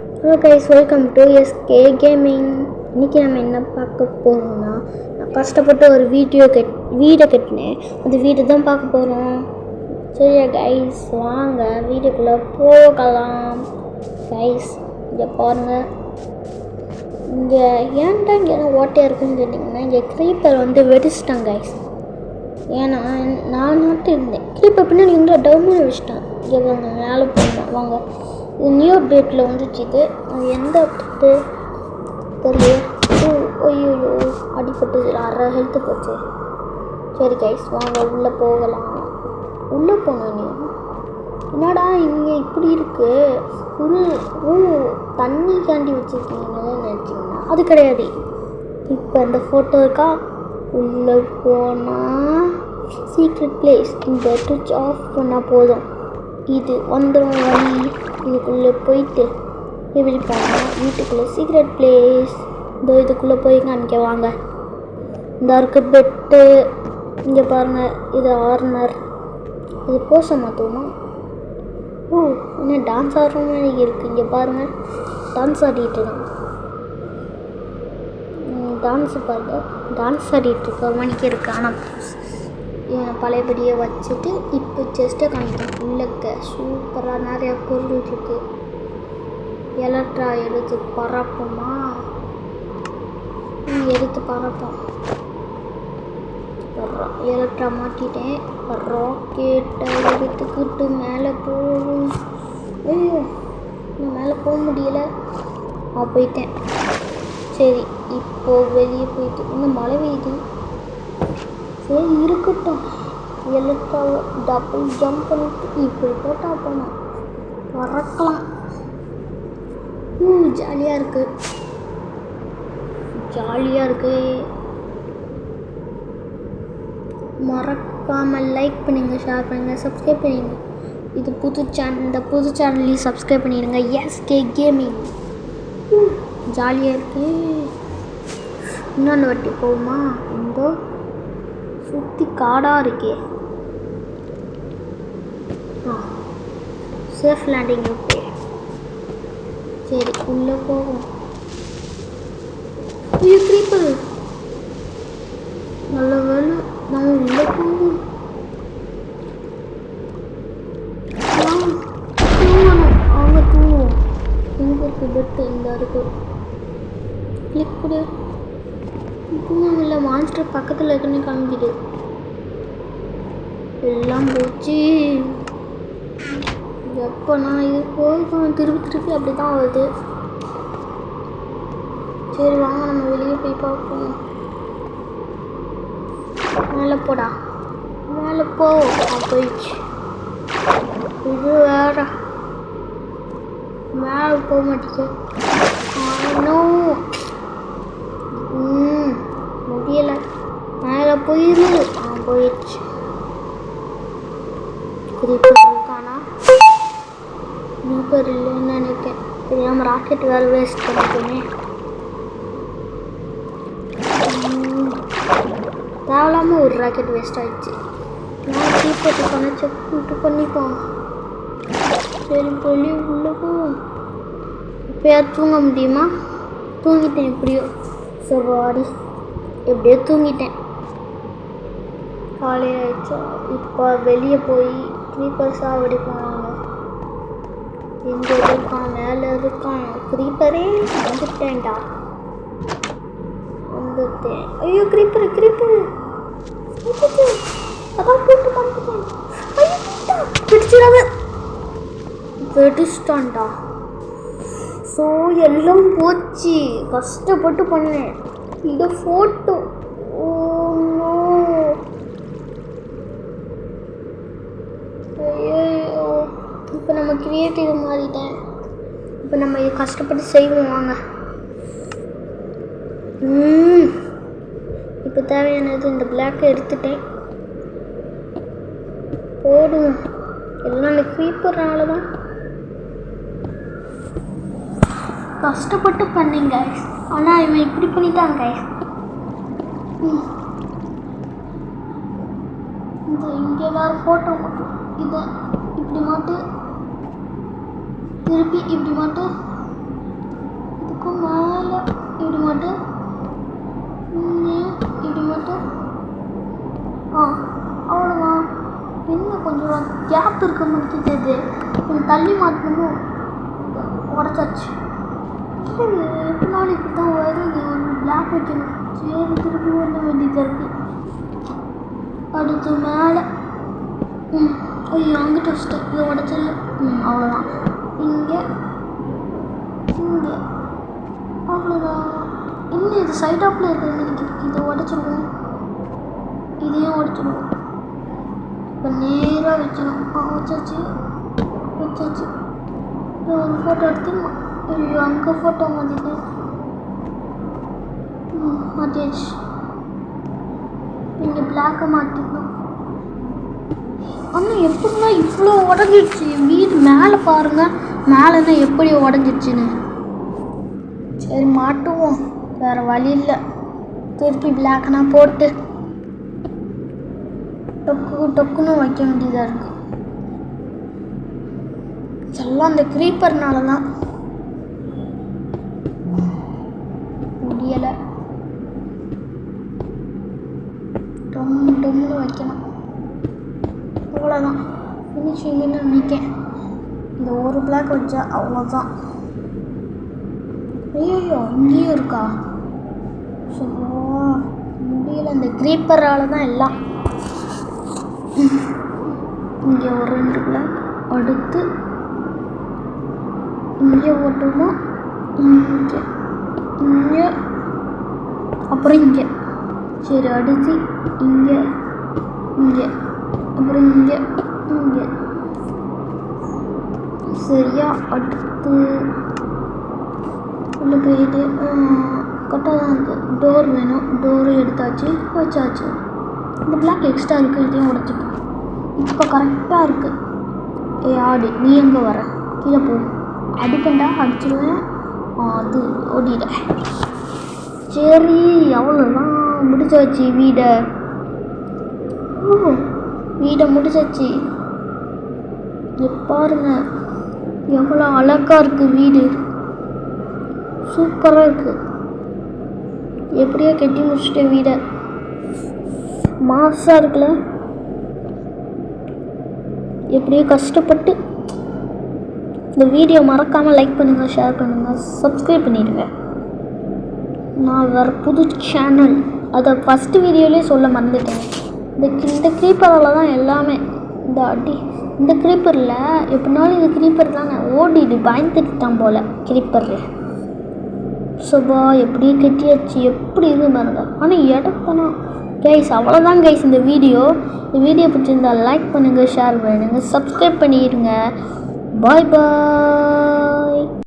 Hello guys, welcome to SK gaming. இன்றைக்கி நம்ம என்ன பார்க்க போகிறோம்னா, நான் கஷ்டப்பட்டு ஒரு வீடை கட்டினேன். அந்த வீடு தான் பார்க்க போகிறோம். சரியா கைஸ், வாங்க வீட்டுக்குள்ளே போகலாம். கைஸ் இங்கே பாருங்கள், இங்கே ஏன்டா இங்கே ஓட்டையாக இருக்குன்னு கேட்டிங்கன்னா, இங்கே க்ரீப்பர் வந்து வெடிச்சிட்டாங்க கைஸ். ஏன்னா நான் மட்டும் இருந்தேன், க்ரீப்பர் பின்னாடி இருந்தால் டவுன் வச்சுட்டான். இங்கே வாங்க மேலே போகலாம் வாங்க. இது நியூ அப்டேட்டில் வந்துச்சு. அது எந்த அப்டேட்டு தெரியல. ஐயோ அடிப்பட்டு அரை ஹெல்த்து போச்சு. சரி கைஸ், வாங்க உள்ளே போகலாம். உள்ளே போனோம். நீ என்னடா இங்கே இப்படி இருக்குது, தண்ணி காண்டி வச்சுருக்கீங்கன்னு நினச்சிங்கன்னா அது கிடையாது. இப்போ இந்த ஃபோட்டோ இருக்கா, உள்ளே போனால் சீக்ரெட் பிளேஸ். இந்த சுவிட்ச் ஆஃப் பண்ணால் போதும், இது வந்துடும் வழி. இதுக்குள்ளே போயிட்டு எப்படி போனால் வீட்டுக்குள்ளே சீக்ரெட் பிளேஸ். இதுக்குள்ளே போய் காமிக்க வாங்க. இந்த இருக்க பெட்டு இங்கே பாருங்கள், இது ஆர்னர். இது போச மாற்றுவோமா? என்ன டான்ஸ் ஆடுற மாதிரி இருக்குது. இங்கே பாருங்கள், டான்ஸ் ஆடிட்டு இருக்காங்க. டான்ஸ் ஆடிட்டு இருக்க மணிக்கு இருக்குது. ஆனால் பழையபடியை வச்சுட்டு இப்போ செஸ்ட்டை காமிக்கிறேன். உள்ளக்க சூப்பராக நிறையா பொருள் இருக்குது. எலக்ட்ரா எடுத்து பறப்போமா? எடுத்து பறப்போம். எலக்ட்ரா மாட்டிட்டேன். ராக்கெட்டை எடுத்துக்கிட்டு மேலே போகும். ஐயோ, நான் மேலே போக முடியலை. போயிட்டேன். சரி, இப்போது வெளியே போயிட்டு இன்னும் மழை பெய்யுது. சரி இருக்கட்டும். எலக்ட்ராவை டபுள் ஜம்ப் பண்ணிட்டு இப்படி போட்டால் போனோம், பறக்கலாம். ஜாலியாக இருக்குது. மறக்காமல் லைக் பண்ணுங்கள், ஷேர் பண்ணுங்கள், சப்ஸ்கிரைப் பண்ணிடுங்க. இது புது சேனல், இந்த புது சேனல்லையும் சப்ஸ்கிரைப் பண்ணிடுங்க. SK gaming. ஜாலியாக இருக்கு. இன்னொன்று வட்டி போகுமா? இந்தோ சுற்றி காடாக இருக்கே. Safe landing okay. சரி உள்ளே போகும். ஐயோ க்ரீப்பர், நல்ல வேலை நம்ம உள்ளே போகும். அவங்க தூங்குவோம். எங்கே இருக்கு பெட்டு? இந்த இருக்கு. கிளிக் கொடு. இல்லை, மான்ஸ்டர் பக்கத்தில் இருக்குன்னு காமிக்குது. எல்லாம் போச்சு. எப்போ நான் இது போகும் திருப்பி அப்படி தான் வருது. சரி வாங்க, நம்ம வெளியே போய் பார்ப்போம். மேலே போடா, மேலே போ. போயிடுச்சு. இது வேற மேலே போக மாட்டேங்குது. முடியலை. மேலே போயிடுச்சு. இருக்கானா? க்ரீப்பர் இல்லைன்னு நினைக்கிறேன். தெரியாமல் ராக்கெட் வேறு வேஸ்ட் பண்ணிட்டோமே. தேவையில்லாமல் ஒரு ராக்கெட் வேஸ்ட் ஆகிடுச்சு. நான் க்ரீப்பர் கணச்ச கூட்டு பண்ணிப்போம். சரி வெளியே உள்ளே போவோம். இப்போயாவது தூங்க முடியுமா? தூங்கிட்டேன் எப்படியோ. சரி எப்படியோ தூங்கிட்டேன். காலையில் ஆயிடுச்சா? இப்போ வெளியே போய் க்ரீப்பர் சாவடி போனாங்க. எங்கே இருக்கான்? மேலே இருக்கான். க்ரீப்பரே வந்துட்டேன்டா, வந்துட்டேன். ஐயோ க்ரீப்பர் அதான் போட்டு வந்துட்டேன். வெடிச்சிட்டான்டா. ஸோ எல்லாம் போச்சு. கஷ்டப்பட்டு பண்ணேன். இந்த ஃபோட்டோ இப்போ நம்ம கிரியேட்டிவ் மாறிட்டேன். இப்போ நம்ம இது கஷ்டப்பட்டு செய்வோம் வாங்க. இப்போ தேவையானது இந்த பிளாக்கை எடுத்துட்டேன். போடுவோம். எல்லாம் அந்த க்ரீப்பர்னால தான் கஷ்டப்பட்டு பண்ணீங்க. ஆனால் இவன் இப்படி பண்ணிட்டாங்க. இந்த இங்கே வேறு ஃபோட்டோ மட்டும் இதை இப்படி மாட்டு, திருப்பி இப்படி மாட்டு, தள்ளி மாட்டணும் உடச்சாச்சு. எப்படினாலும் இப்படி தான் வருது. ஒரு பிளாக் வைக்கணும். சரி திருப்பி ஒன்று வேண்டியதாக இருக்குது. அடுத்து மேலே ஐயோ அங்கிட்ட வச்சுட்டேன். இதை உடச்சிடல. அவ்வளோதான். இங்கே இங்கே அவ்வளோதான். இன்னும் இது சைடாப்பில் இருக்கிற நினைக்கிறேன். இதை உடச்சிடுவோம். இதையும் உடச்சிடுவோம். இப்போ நேராக வச்சிடும். வச்சாச்சு வச்சாச்சு. ஒரு ஃபோட்டோ எடுத்து ஐயோ அங்கே ஃபோட்டோ மாற்றிட்டேன். மாற்றியாச்சு. இங்கே பிளாக்கை மாற்றிக்கணும். ஆனால் எப்படின்னா இவ்வளோ உடஞ்சிடுச்சு வீடு. மேலே பாருங்கள், மேலேன்னா எப்படி உடஞ்சிடுச்சுன்னு. சரி மாட்டுவோம், வேறு வழி இல்லை. திருப்பி பிளாக்னா போட்டு டொக்குன்னு வைக்க வேண்டியதாக இருக்குது. எல்லாம் அந்த க்ரீப்பர்னால தான் முடியலை. டொம்னு வைக்கணும். அவ்வளோதான் ஃபினிஷிங்குன்னு நினைக்கேன். இந்த ஒரு பிளாக் வச்சா அவ்வளோதான். ஐயோ இங்கேயும் இருக்கா? ஸோ முடியலை. இந்த க்ரீப்பரால் தான் எல்லாம். இங்கே ஒரு 2 பிளாக் அடுத்து இங்கே ஓட்டுமா, இங்கே இங்கே அப்புறம் இங்கே. சரி அடுத்து இங்கே இங்கே அப்புறம் இங்கே இங்கே. சரியா? அடுத்து உள்ள போயிட்டு கரெக்டாக தான் இருக்குது. டோர் வேணும். டோரு எடுத்தாச்சு வச்சாச்சு. இந்த பிளாக் எக்ஸ்ட்ரா இருக்குது. இதையும் உடைச்சிப்போம். இப்போ கரெக்டாக இருக்குது. ஆடு நீ எங்கே வர? கீழே போ. அடிக்கண்டா அடிச்சிடுவேன். அது ஓடிட. சரி அவ்வளோதான், முடிச்சாச்சு வீடை. வீடை முடிச்சாச்சு. பாருங்க எவ்வளோ அழகாக இருக்குது வீடு. சூப்பராக இருக்குது. எப்படியோ கட்டி முடிச்சுட்டேன் வீடை. மாசாக இருக்குல்ல? எப்படியோ கஷ்டப்பட்டு. இந்த வீடியோ மறக்காமல் லைக் பண்ணுங்கள், ஷேர் பண்ணுங்கள், சப்ஸ்கிரைப் பண்ணிடுங்க. நான் வேறு புது சேனல், அதை ஃபஸ்ட்டு வீடியோலேயே சொல்ல மறந்துட்டேன். இந்த க்ரீப்பரால் தான் எல்லாமே. இந்த க்ரீப்பரில் எப்படினாலும் இந்த க்ரீப்பர் தானே ஓடிடு. பயந்துட்டான் போல் க்ரீப்பரில். சோபா எப்படியே கட்டியாச்சு. எப்படி இது பாருங்க. ஆனால் இடத்தானா கைஸ். அவ்வளோதான் கைஸ் இந்த வீடியோ. இந்த வீடியோ பிடிச்சிருந்தால் லைக் பண்ணுங்கள், ஷேர் பண்ணுங்கள், சப்ஸ்கிரைப் பண்ணிடுங்க. பாய் பாய்.